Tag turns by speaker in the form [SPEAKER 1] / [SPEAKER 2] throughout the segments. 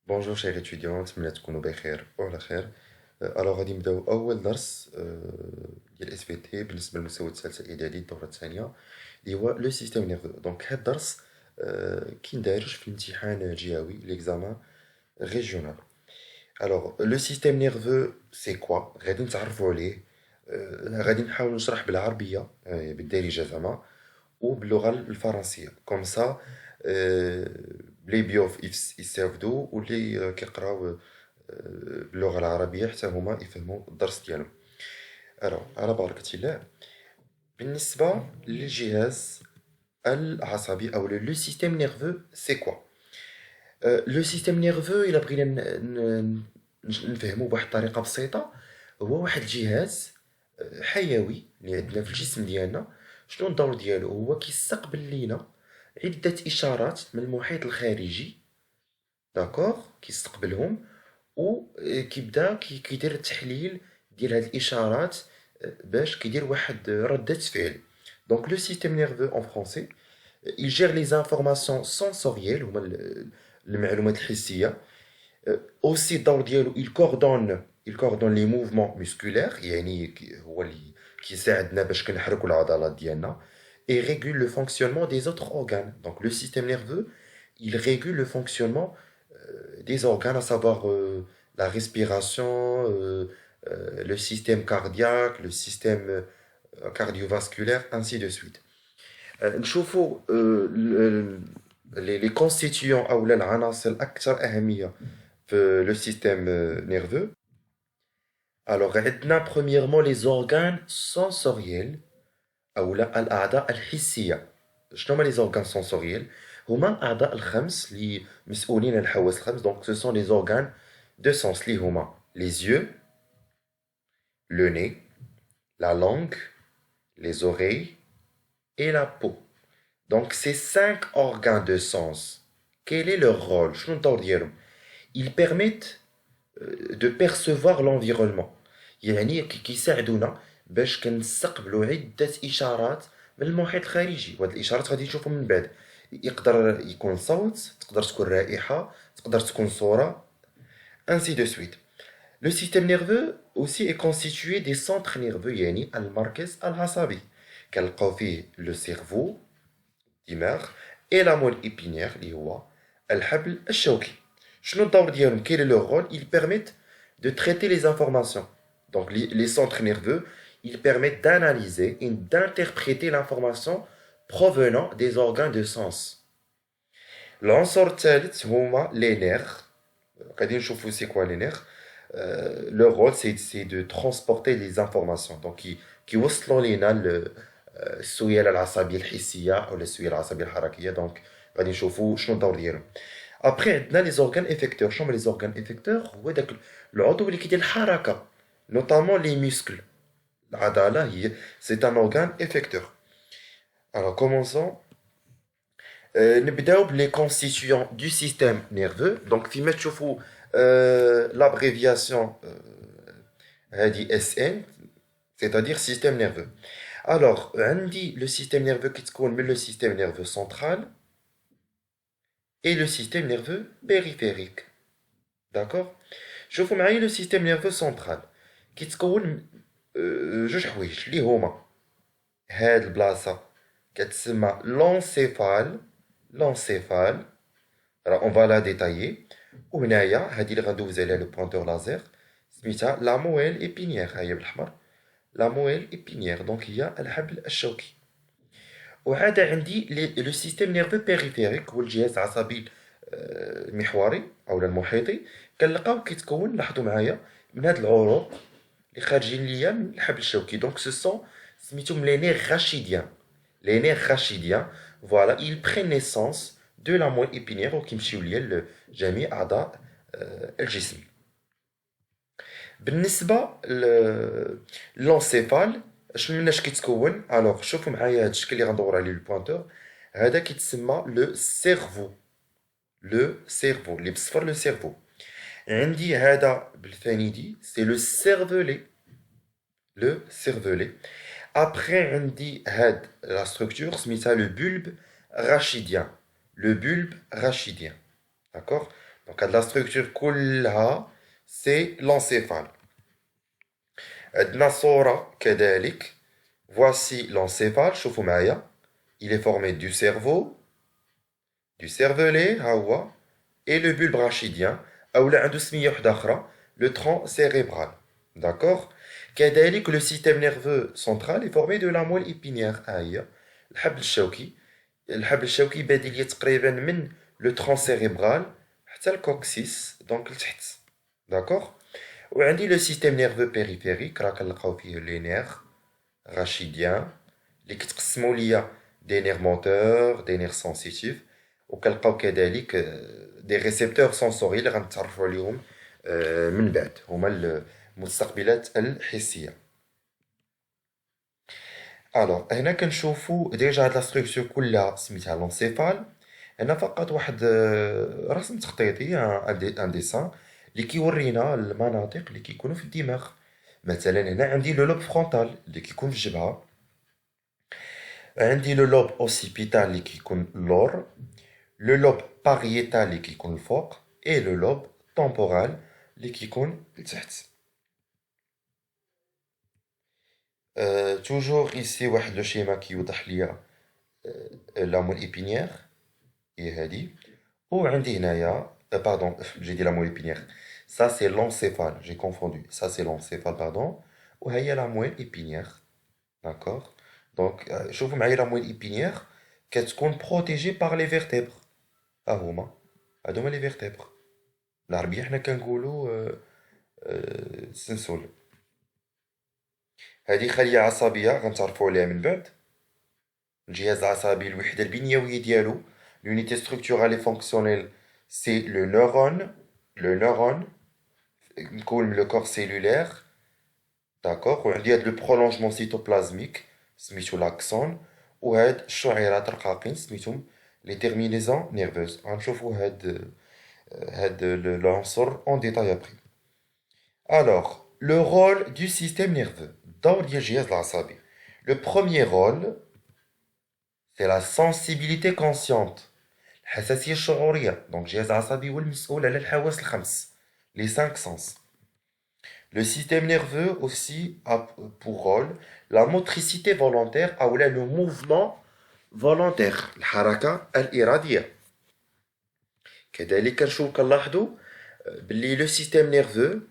[SPEAKER 1] Bonjour chers étudiants, نتمنى تكونوا بخير وعلى خير. غادي نبداو اول درس ديال اس في تي بالنسبه للمستوى الثالثه اعدادي الدوره الثانيه اللي هو لو سيستيم نيرفو. دونك هاد الدرس كيندارج في الامتحان جهوي ليكزامان ريجيونال. لو سيستيم نيرفو سي كوا غادي نتعرفوا عليه. غادي نحاول نشرح بالعربيه بالدارجه زعما وباللغه الفرنسيه كوم سا. لي بيوف يستافدوا واللي كيقراو باللغه العربيه حتى هما يفهموا الدرس ديالهم. على بركه الله. بالنسبه للجهاز العصبي او لو سيستيم نيرفو سي كوا. لو سيستيم نيرفو الا بغينا نفهمو بواحد الطريقه بسيطه، هو واحد الجهاز حيوي اللي عندنا في الجسم ديالنا. شنو الدور ديالو؟ هو كيستقبل لينا عده اشارات من المحيط الخارجي، داكوغ، كيستقبلهم وكيبدا كيدير التحليل ديال هاد الاشارات باش كيدير واحد ردة فعل. دونك لو سيستيم نيرفو en français il gère les informations sensorielles هما المعلومات الحسية. aussi الدور ديالو il coordonne les mouvements musculaires، يعني هو اللي كيساعدنا باش كنحركوا العضلات ديالنا et régule le fonctionnement des autres organes. Donc le système nerveux il régule le fonctionnement des organes, à savoir la respiration, le système cardiaque, le système cardiovasculaire, ainsi de suite. نشوفوا les constituants أو العناصر الأكثر أهمية في le système nerveux. عندنا premièrement les organes sensoriels أو الأعضاء الحسية. شنو هما les organes sensoriels؟ هما الأعضاء الخمس اللي مسؤولين عن الحواس الخمس. donc ce sont les organes de sens اللي هما les yeux, le nez, la langue, les oreilles et la peau. Donc ces 5 organes de sens, quel est leur rôle؟ شنو الدور ديالهم؟ Ils permettent de percevoir l'environnement. يعني كيساعدونا باش كنستقبلوا عدة إشارات من المحيط الخارجي، وهاد الإشارات غادي نشوفهم من بعد. يقدر يكون صوت، تقدر تكون رائحة، تقدر تكون صورة، ainsi de suite. Le système nerveux aussi est constitué des centres nerveux يعني المركز العصبي. كنلقاو فيه le cerveau الدماغ et la moelle épinière اللي هو الحبل الشوكي. شنو الدور ديالهم؟ quel est leur rôle؟ Ils permettent de traiter les informations. Donc les centres nerveux, ils permettent d'analyser et d'interpréter l'information provenant des organes de sens. العنصر الثالث هما les nerfs. غادي نشوفوا c'est quoi les nerfs. Leur rôle c'est de transporter les informations. Donc كيوصلوا لينا السوية العصبية الحسية أو السوية العصبية الحركية. دونك غادي نشوفوا شنو الدور ديالهم. ابري عندنا لي زورغان افيكتور. شنو هما لي زورغان افيكتور؟ هو داك العضو اللي كيدير الحركة، نوطامون لي ميسكل. العضلة هي سي ان اورغان افيكتور. كومونسون. نبداو بلي كونستيتيون دو سيستيم نيرفو. دونك فيما تشوفوا l'abréviation هذه اس ان، c'est-à-dire système nerveux. عندي le système nerveux كيتكون من le système nerveux central et le système nerveux périphérique. D'accord. شوفوا معايا le système nerveux central كيتكون من جوج حوايج اللي هما هاد البلاصة كتسمى l'encéphale. Alors on va la détailler. وهنايا هادي اللي غندوز عليها لو بوينتور لازير سميتها لا مويل ايبينيير، ها هي بالأحمر لا مويل ايبينيير. دونك هي الحبل الشوكي. وعاد عندي لو سيستيم نيرفو بيريفيريك هو الجهاز العصبي المحوري او المحيطي. كنلقاو كيتكون، لاحظوا معايا، من هاد العروق اللي خارجين ليا من الحبل الشوكي. دونك سو سون سميتهم لي نير راشيديان. لي نير راشيديان فوالا ils prennent naissance de la moelle épinière وكيمشيو ليا لجميع اعضاء الجسم. بالنسبه للونسيفال مناش كيتكون؟ شوفوا معايا هاد الشكل اللي غندور عليه البوينتور، هذا كيتسمى لو سيرفو. لو سيرفو اللي بالصفر لو سيرفو. عندي هذا بالثاني سي لو سيرفولي. لو سيرفولي. ابخي عندي هاد لا ستركتور سميتها لو bulbe rachidien. لو bulbe rachidien. داكوغ. Donc, la structure كلها c'est l'encéphale. عندنا صورة كذلك. Voici l'encéphale. شوفوا معايا. Il est formé du cerveau, du cervelet, ها هو, et le bulbe rachidien. أو لا عنده سمية واحدة أخرى, le tronc cérébral. D'accord? كذلك le système nerveux central est formé de la moelle épinière. ها هي. الحبل الشوكي. الحبل الشوكي بادي ليا تقريبا من لو ترون سيريبرال حتى الكوكسيس دونك لتحت. داكوغ. وعندي لو سيستيم نيرفو بيريفيريك راه كنلقاو فيه لي نير راشيديان اللي كيتقسموا ليا دي نير موتور دي نير سونسيتيف، وكنلقاو كذلك دي ريسبتور سونسوري اللي غنتعرفوا عليهم من بعد، هما المستقبلات الحسيه. الوغ هنا كنشوفو ديجا هاد لا ستركتور كلها سميتها لونسيفال. هنا فقط واحد رسم تخطيطي، ان ديسان اللي كيورينا المناطق اللي كيكونوا في الدماغ. مثلا هنا عندي لو لوب فرونتال اللي كيكون في الجبهه، عندي لو لوب اوسيبيتال اللي كيكون اللور، لو لوب بارييتال اللي كيكون الفوق، اي لو لوب طومبورال اللي كيكون لتحت. توجور ايسي واحد لو شيما كيوضح ليا لا مول ايبينيير هي هادي، وعندي هنايا pardon, j'ai dit la moelle épinière. Ça, c'est l'encéphale. J'ai confondu. Ça, c'est l'encéphale, pardon. Ou il y a la moelle épinière. D'accord? Donc, je vous mets la moelle épinière qu'est-ce qu'on protégée par les vertèbres. Ah, هما. هادوما les vertèbres. العربية حنا كنقولوا السنسول. هذه خلية عصبية غنتعرفوا عليها من بعد. الجهاز العصبي الوحدة البنيوية ديالو l'unité structurelle et fonctionnelle c'est le neurone. Le neurone comme le corps cellulaire. D'accord. وعندي هاد le prolongement cytoplasmique سميتو l'axone، وهاد الشعيرات الرقاقين سميتهم les terminaisons nerveuses. غنشوفو هاد العنصر en détail après. Alors le rôle du système nerveux الدور ديال الجهاز العصبي. Le premier rôle c'est la sensibilité consciente، الحساسية الشعورية. دونك الجهاز العصبي هو المسؤول على الحواس الخمس، les cinq sens. Le système nerveux aussi a pour rôle la motricité volontaire أو لا le mouvement volontaire، الحركة الإرادية. كذلك كنلاحظوا باللي le système nerveux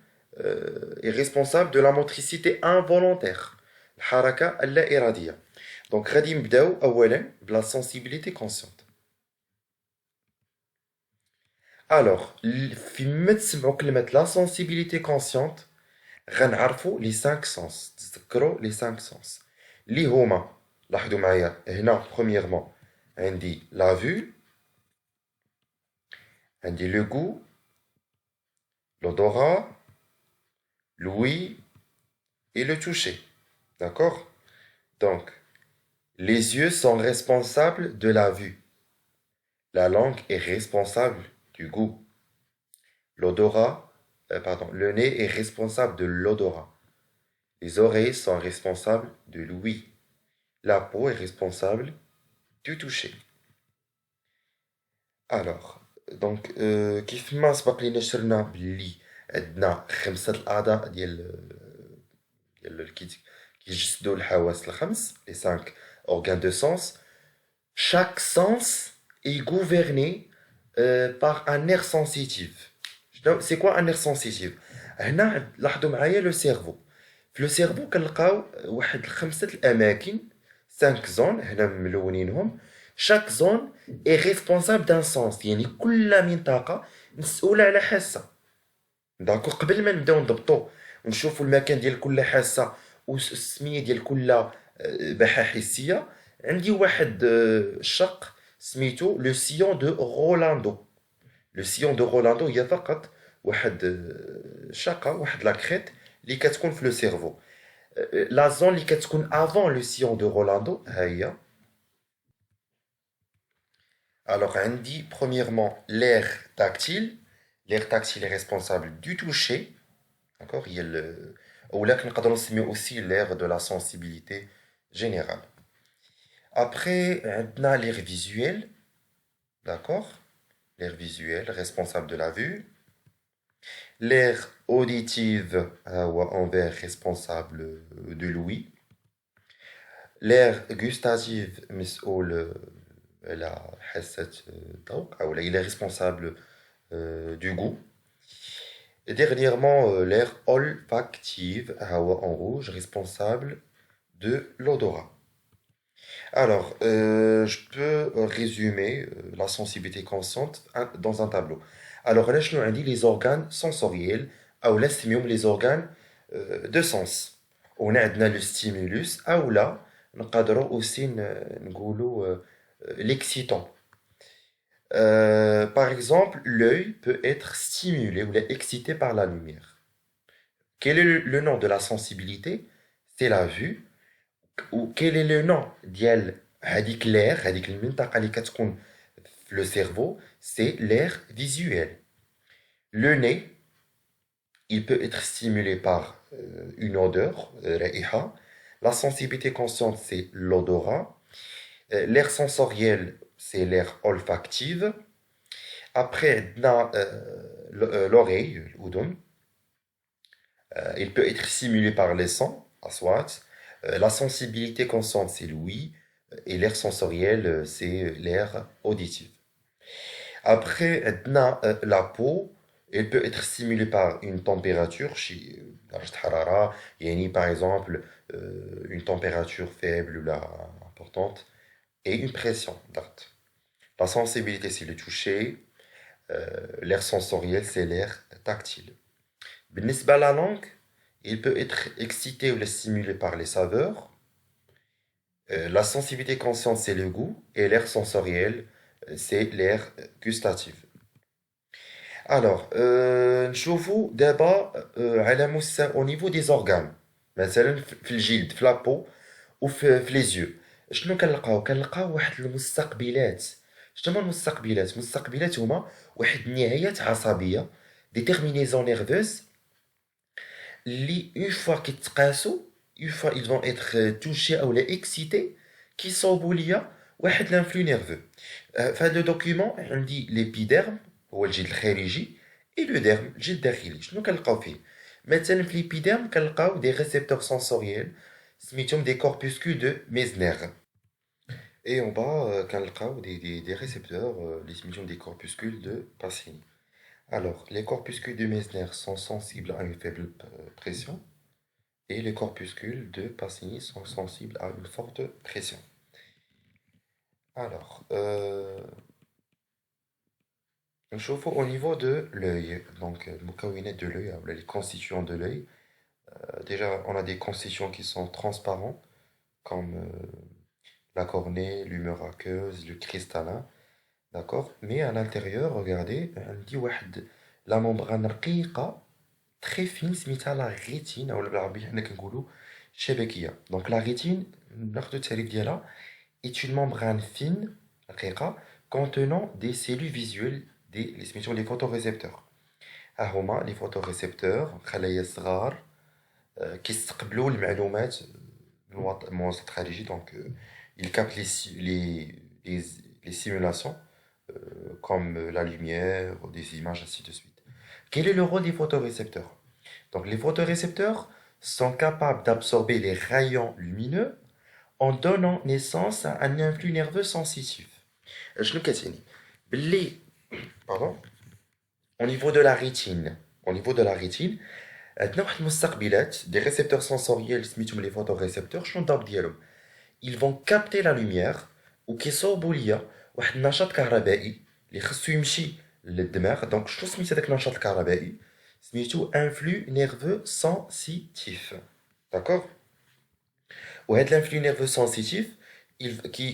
[SPEAKER 1] est responsable de la motricité involontaire، الحركة اللا إرادية. دونك غادي نبداو أولا بلا sensibilité consciente. Alors فيما تسمعوا كلمة la sensibilité consciente غنعرفوا لي 5 سونس. تذكروا لي 5 سونس اللي هما، لاحظوا معايا هنا برومييرمون عندي لا فو، عندي لو غو، l'odorat, l'ouïe et le toucher. D'accord? Donc, les yeux sont responsables de la vue. La langue est responsable du goût. Le nez est responsable de l'odorat. Les oreilles sont responsables de l'ouïe. La peau est responsable du toucher. Alors, donc, كيف ما سبق لينا شرنا بلي عندنا 5 الأعضاء ديال كيجسدوا الحواس الخمس، les 5 organes de sens. Chaque sens est gouverné par un nerf sensitif. C'est quoi un nerf sensitif? هنا لاحظوا معايا لو سيرفو. في لو سيرفو كنلقاو واحد 5 الأماكن، 5 زون هنا ملونينهم. chaque zone est responsable d'un sens، يعني كل منطقة مسؤولة على حاسة. داكو قبل ما نبداو نضبطو ونشوفو المكان ديال كل حاسة والسمية ديال كل بحة حسية، عندي واحد الشق سميتو لو سيون دو رولاندو. لو سيون دو رولاندو هي فقط واحد شقة، واحد لاكريت اللي كتكون في لو سيرفو. لا زون اللي كتكون افون لو سيون دو رولاندو ها هي. Alors, on dit premièrement l'air tactile. L'air tactile est responsable du toucher. D'accord? Il y a le... Ou là, on peut aussi l'air de la sensibilité générale. Après, on a l'air visuel. D'accord? l'aire visuelle, responsable de la vue. L'aire auditive, envers responsable de l'ouïe. L'aire gustative, مسؤول على حاسة الذوق أو il est responsable du goût. Et dernièrement, l'aire olfactive, en rouge, responsable de l'odorat. Alors, je peux résumer la sensibilité consciente dans un tableau. Alors, là, je nous dit les organes sensoriels, ou là, c'est mieux les organes de sens. On a le stimulus, ou là, on a aussi l'excitant. Par exemple, l'œil peut être stimulé ou excité par la lumière. Quel est le nom de la sensibilité? C'est la vue. Ou quel est le nom ديال هذيك l'air هذيك المنطقة اللي كتكون في le cerveau? C'est l'air visuel. Le nez, il peut être stimulé par une odeur, رائحة. La sensibilité consciente, c'est l'odorat. L'air sensoriel, c'est l'air olfactive. Après, l'oreille, l'oudon, il peut être stimulé par les sons, aswat. La sensibilité consciente, c'est l'ouïe. Et l'air sensoriel, c'est l'air auditif. Après, la peau, elle peut être stimulée par une température, par exemple, une température faible ou importante, et une pression. La sensibilité, c'est le toucher. L'air sensoriel, c'est l'air tactile. بالنسبة à la langue, il peut être excité ou stimulé par les saveurs. La sensibilité consciente, c'est le goût. Et l'air sensoriel, c'est l'air gustatif. Alors, نشوفوا دابا على مستوى au niveau des organes. مثلا في الجلد في لابو وفي les yeux. شنو كنلقاو واحد المستقبلات. شنو هما المستقبلات؟ المستقبلات هما واحد النهايات عصبية des terminaisons nerveuses اللي une fois كيتقاسوا une fois ils vont être touchés ou excités كيصوبوا ليا واحد l'influx nerveux. في هذا الدوكيومون عندي l'épiderme هو الجلد الخارجي et le derme الجلد الداخلي. شنو كنلقاو فيه؟ مثلا في l'épiderme كنلقاو des récepteurs sensoriels سميتهم des corpuscules de Meissner. Et en bas, كنلقاو des récepteurs, les smidions des corpuscules de Pacini. Alors, les corpuscules de Meissner sont sensibles à une faible pression et les corpuscules de Pacini sont sensibles à une forte pression. Alors, نشوفوا au niveau de l'œil. Donc, المكونات de l'œil, les constituants de l'œil. Déjà, on a des constituants qui sont transparents, comme la cornée, l'humeur aqueuse, le cristallin. D'accord? Mais à l'intérieur, regardez, on dit la membrane رقيقة très fine, سميتها la rétine, ou بالعربية حنا كنقولوا شبكية. Donc la rétine, ناخدو التعريف ديالها, est une membrane fine, رقيقة, contenant des cellules visuelles, les photorécepteurs. هما les photorécepteurs, خلايا صغار, كيستقبلوا المعلومات من الوسط الخارجي. Donc ils captent les simulations comme la lumière, des images, ainsi de suite. Quel est le rôle des photorécepteurs? Donc, les photorécepteurs sont capables d'absorber les rayons lumineux en donnant naissance à un influx nerveux sensitif. شنو كتعني؟ باللي pardon au niveau de la rétine عندنا واحد المستقبلات des récepteurs sensoriels سميتهم les photorécepteurs. شنو الضرب ديالهم؟ ils vont capter la lumière وكيصوبوا ليا واحد النشاط كهربائي اللي خصو يمشي للدماغ. دونك شنو سميت هذاك النشاط الكهربائي؟ سميتو ان فلو نيرفو سنسيتيف. داكوغ؟ وهاد الانفلو نيرفو سنسيتيف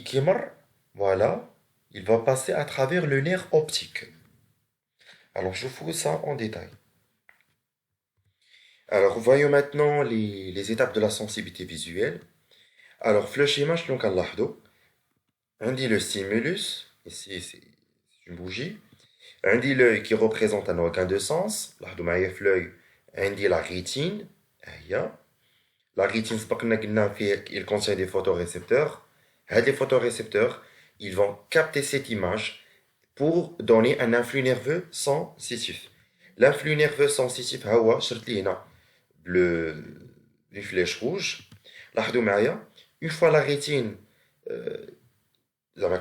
[SPEAKER 1] كيمر فوالا il va passer à travers le nerf optique. Alors je vous ça en détail. Alors voyons maintenant les étapes de la sensibilité visuelle. Alors في le schéma شنو كنلاحظوا؟ عندي le stimulus, ici c'est une bougie. عندي l'œil qui représente un organe de sens. لاحظوا معايا في l'œil عندي la rétine. هي la rétine سبقنا قلنا فيه il contient des photorécepteurs. هاد les photorécepteurs ils vont capter cette image pour donner un influx nerveux sensitif. L'influx nerveux sensitif, هو شرط لي هنا une flèche rouge. لاحظوا معايا une fois la rétine زعما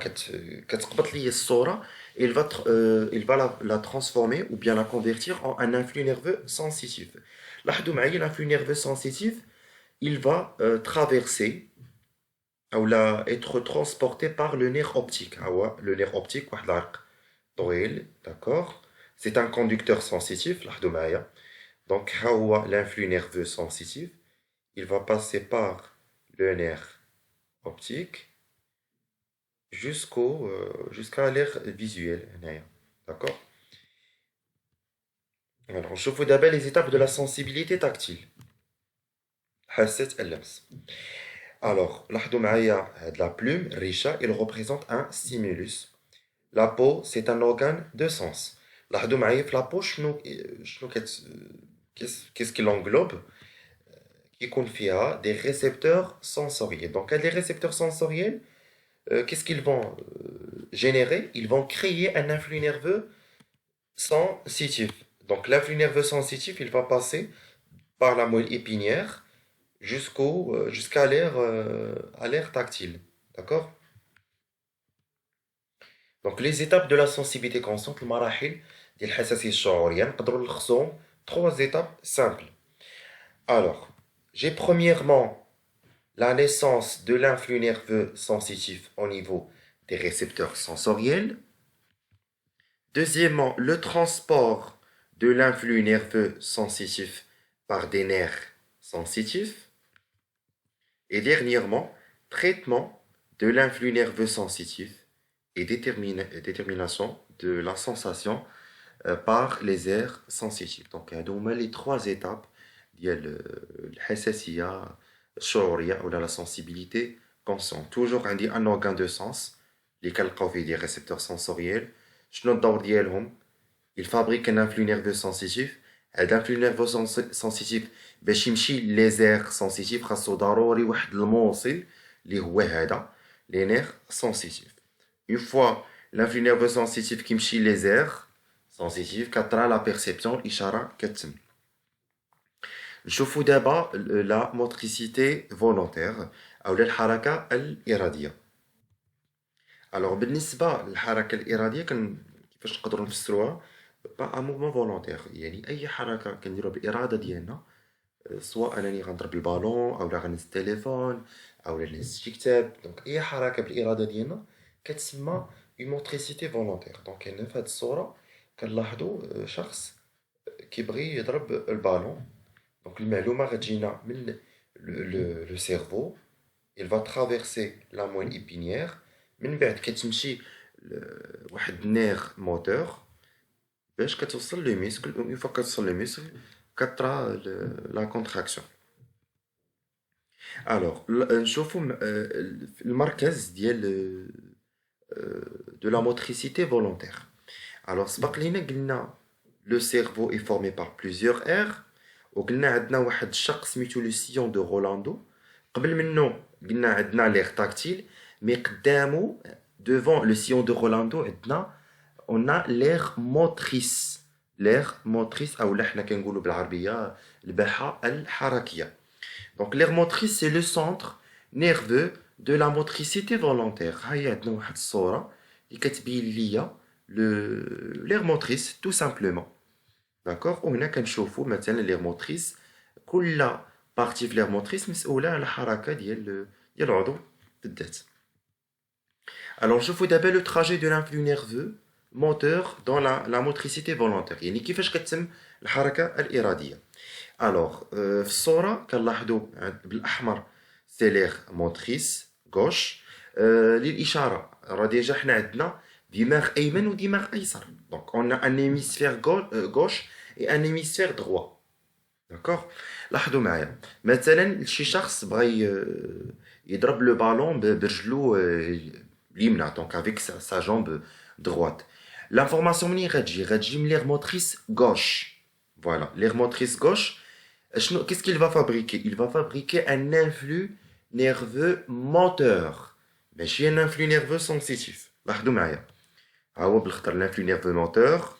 [SPEAKER 1] كتقبط لي الصورة il va la transformer ou bien la convertir en un influx nerveux sensitif. لاحظوا معايا l'influx nerveux sensitif il va traverser ou être transporté par le nerf optique. Le nerf optique واحد العرق طويل, d'accord, c'est un conducteur sensitif. لاحظوا معايا donc l'influx nerveux sensitif il va passer par le nerf optique jusqu'à l'air visuel. D'accord. Alors, je vous d'abord les étapes de la sensibilité tactile. حاسة اللمس. Alors, لاحظوا معايا la plume, Richa, il représente un stimulus. La peau, c'est un organe de sens. لاحظوا معايا في la peau, qu'est-ce qui l'englobe? يكون فيها des récepteurs sensoriels. Donc, les récepteurs sensoriels, qu'est-ce qu'ils vont générer? Ils vont créer un influx nerveux sensitif. Donc, l'influx nerveux sensitif, il va passer par la moelle épinière jusqu'à l'air tactile. D'accord? Donc, les étapes de la sensibilité consciente, المراحل ديال الحساسية الشعورية نقدروا نلخصوهم 3 étapes simples. Alors, j'ai premièrement la naissance de l'influx nerveux sensitif au niveau des récepteurs sensoriels. Deuxièmement, le transport de l'influx nerveux sensitif par des nerfs sensitifs. Et dernièrement, traitement de l'influx nerveux sensitif et détermination de la sensation par les aires sensitives. Donc, les 3 étapes ديال الحساسية الشعورية ou la sensibilité consciente. Toujours un organe de sens اللي كنلقاو فيه des récepteurs sensoriels. شنو الدور ديالهم؟ il fabrique un influx nerveux sensitif. هاد l'influx nerveux sensitif باش يمشي les aires sensitifs خاصو ضروري واحد الموصل اللي هو هذا les nerfs sensitifs. Une fois l'influx nerveux sensitif كيمشي les aires sensitifs كطرا la perception الإشارة كتم. نشوفوا دابا la motricité volontaire أو الحركة الإرادية. Alors بالنسبة للحركة الإرادية كيفاش نقدروا نفسروها؟ با ان موفمون فولونتير، يعني اي حركه كنديروها بالاراده ديالنا، سواء انني غنضرب البالون او غنهز التليفون او نهز شي كتاب. دونك اي حركه بالاراده ديالنا كتسمى اون موتريسيتي فولونتير. دونك هنا في هذه الصوره كنلاحظوا شخص كيبغي يضرب البالون. دونك المعلومه غتجينا من لو سيرفو، il va traverser la moelle épinière، من بعد كتمشي واحد النير موتور باش كتوصل لو ميسكل. اون فوا كتوصل لو ميسكل كطرا لا كونتراكسيون. الوغ نشوفوا المركز ديال دو لا موتريسيتي فولونتير. الوغ سبق لينا قلنا لو سيرفو اي فورمي بار بليزيور اير، وقلنا عندنا واحد الشق سميتو لو سيون دو رولاندو. قبل منه قلنا عندنا ليغ تاكتيل، مي قدامو devant le sillon de Rolando عندنا on a l'air motrice. l'air motrice او حنا كنقولوا بالعربيه الباحه الحركيه. donc l'air motrice c'est le centre nerveux de la motricité volontaire. هيا عندنا واحد الصوره اللي كتبين ليا l'air motrice tout simplement. d'accord. وهنا كنشوفوا مثلا l'air motrice، كل بارتي في l'air motrice مسؤوله على حركه ديال العضو بالذات. Alors, je vous d'abord le trajet de l'influx nerveux moteur dans la motricité volontaire. يعني كيفاش كتم الحركة الإرادية. Alors, في الصورة كنلاحظوا بالأحمر c'est l'aire motrice gauche. للإشارة راه ديجا حنا عندنا دماغ أيمن ودماغ أيسر. Donc, on a un hémisphère gauche et un hémisphère droit. D'accord. لاحظوا معايا مثلا شي شخص بغى يضرب لو بالون برجلو اليمنى، donc avec sa jambe droite. L'information منين غتجي من l'aire motrice gauche. Voilà, l'aire motrice gauche. Qu'est-ce qu'il va fabriquer? Il va fabriquer un influx nerveux moteur، ماشي un influx nerveux sensitif. لاحظوا معايا L'influx nerveux moteur,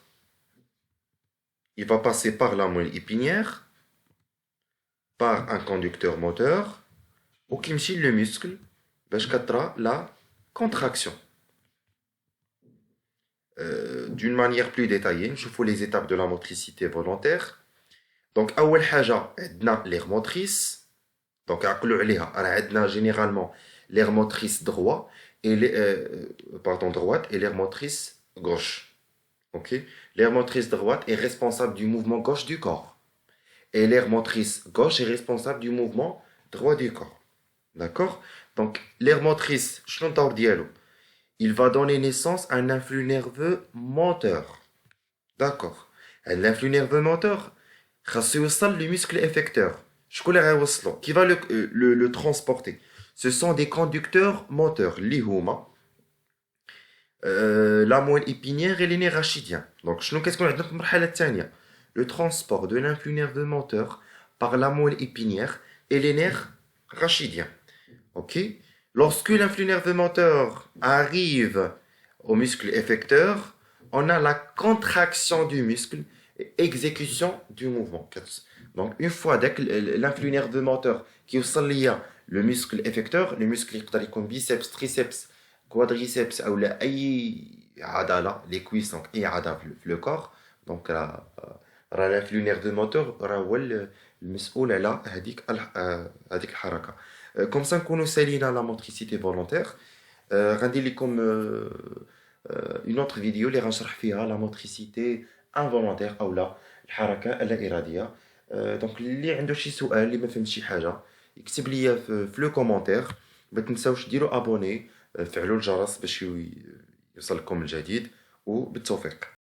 [SPEAKER 1] il va passer par la moelle épinière, par un conducteur moteur, ou qui me le muscle, باش كترى la contraction. D'une manière plus détaillée, je vous les étapes de la motricité volontaire. Donc, أول حاجة عندنا l'air motrice. Donc, عقلوا عليها راه عندنا généralement l'air motrice droit et droite et l'air motrice gauche. Ok? L'air motrice droite est responsable du mouvement gauche du corps. Et l'air motrice gauche est responsable du mouvement droit du corps. D'accord? Donc, l'air motrice, شنو الدور ديالو؟ Il va donner naissance à un influx nerveux moteur. D'accord. L'influx nerveux moteur, خاصو يوصل le muscle effecteur. شكون اللي غيوصلو؟ Qui va le transporter? Ce sont des conducteurs moteurs, اللي هما la moelle épinière et les nerfs rachidiens. Donc, qu'est-ce qu'on a dans la première étape? Le transport de l'influx nerveux moteur par la moelle épinière et les nerfs rachidiens. Ok? Lorsque l'influx nerveux moteur arrive au muscle effecteur, on a la contraction du muscle et exécution du mouvement. Donc, une fois que l'influx nerveux moteur qui est le muscle effecteur, le muscle comme biceps, triceps, quadriceps ou les cuisses, donc le corps, donc l'influx nerveux moteur هو المسؤول على هذيك الحركة. Comme ça نكونوا سالينا la motricité volontaire. غندير لكم une autre vidéo اللي غنشرح فيها la motricité involontaire او لا الحركة اللا إرادية. دونك اللي عنده شي سؤال اللي ما فهمش شي حاجة يكتب لي في لو كومونتير. ما تنساوش ديروا ابوني، فعلوا الجرس باش يوصلكم الجديد، وبالتوفيق.